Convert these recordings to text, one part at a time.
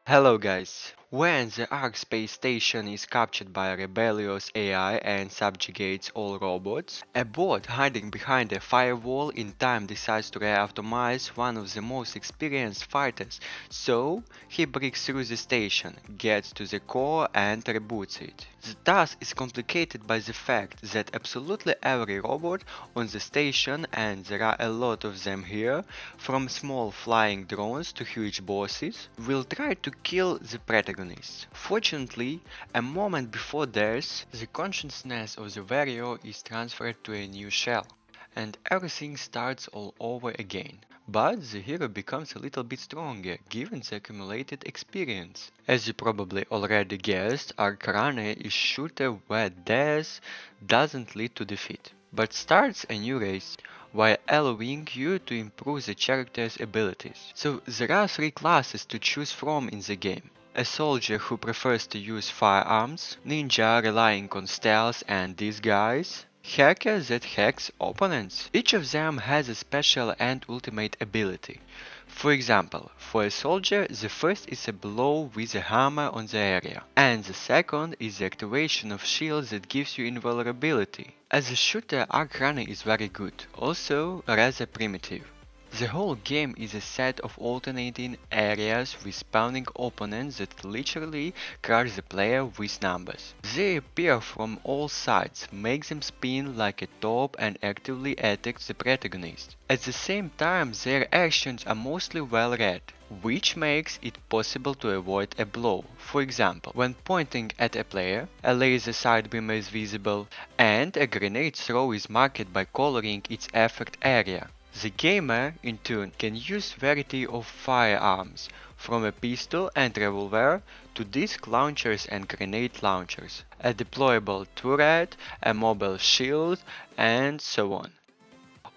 Hello guys! When the Ark space station is captured by a rebellious AI and subjugates all robots, a bot hiding behind a firewall in time decides to re-automize one of the most experienced fighters, so he breaks through the station, gets to the core and reboots it. The task is complicated by the fact that absolutely every robot on the station, and there are a lot of them here, from small flying drones to huge bosses, will try to kill the protagonist. Fortunately, a moment before death, the consciousness of the warrior is transferred to a new shell, and everything starts all over again. But the hero becomes a little bit stronger given the accumulated experience. As you probably already guessed, ArcRunner is shooter where death doesn't lead to defeat, but starts a new race, while allowing you to improve the character's abilities. So there are three classes to choose from in the game. A soldier who prefers to use firearms, ninja relying on stealth and disguise, hacker that hacks opponents. Each of them has a special and ultimate ability. For example, for a soldier, the first is a blow with a hammer on the area, and the second is the activation of shields that gives you invulnerability. As a shooter, ArcRunner is very good, also rather primitive. The whole game is a set of alternating areas with spawning opponents that literally crush the player with numbers. They appear from all sides, make them spin like a top and actively attack the protagonist. At the same time, their actions are mostly well read, which makes it possible to avoid a blow. For example, when pointing at a player, a laser side beam is visible, and a grenade throw is marked by coloring its effect area. The gamer, in turn, can use variety of firearms, from a pistol and revolver to disc launchers and grenade launchers, a deployable turret, a mobile shield, and so on.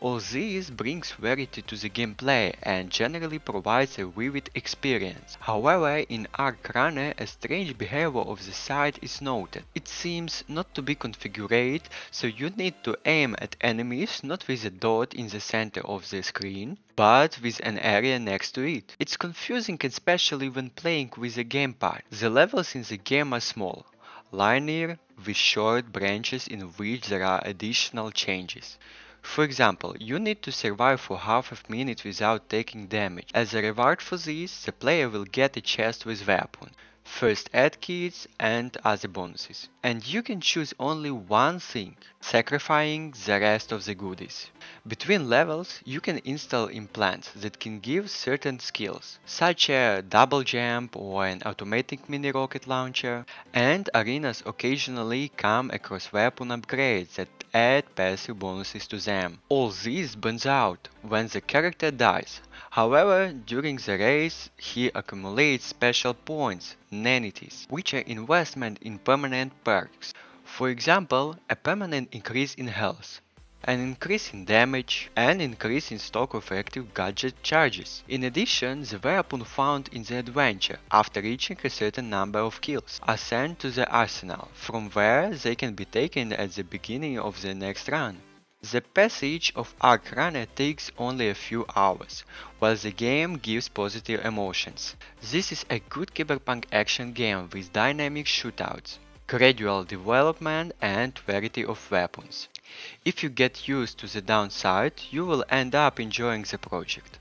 All this brings variety to the gameplay and generally provides a vivid experience. However, in ArcRunner, a strange behavior of the side is noted. It seems not to be configured, so you need to aim at enemies not with a dot in the center of the screen, but with an area next to it. It's confusing, especially when playing with a gamepad. The levels in the game are small, linear, with short branches in which there are additional changes. For example, you need to survive for half a minute without taking damage. As a reward for this, the player will get a chest with weapon, first aid kits and other bonuses. And you can choose only one thing, sacrificing the rest of the goodies. Between levels, you can install implants that can give certain skills, such as double jump or an automatic mini rocket launcher, and arenas occasionally come across weapon upgrades that add passive bonuses to them. All this burns out when the character dies. However, during the race, he accumulates special points, nanites, which are investment in permanent perks. For example, a permanent increase in health, an increase in damage, and increase in stock of active gadget charges. In addition, the weapon found in the adventure, after reaching a certain number of kills, are sent to the arsenal, from where they can be taken at the beginning of the next run. The passage of ArcRunner takes only a few hours, while the game gives positive emotions. This is a good cyberpunk action game with dynamic shootouts, gradual development, and variety of weapons. If you get used to the downside, you will end up enjoying the project.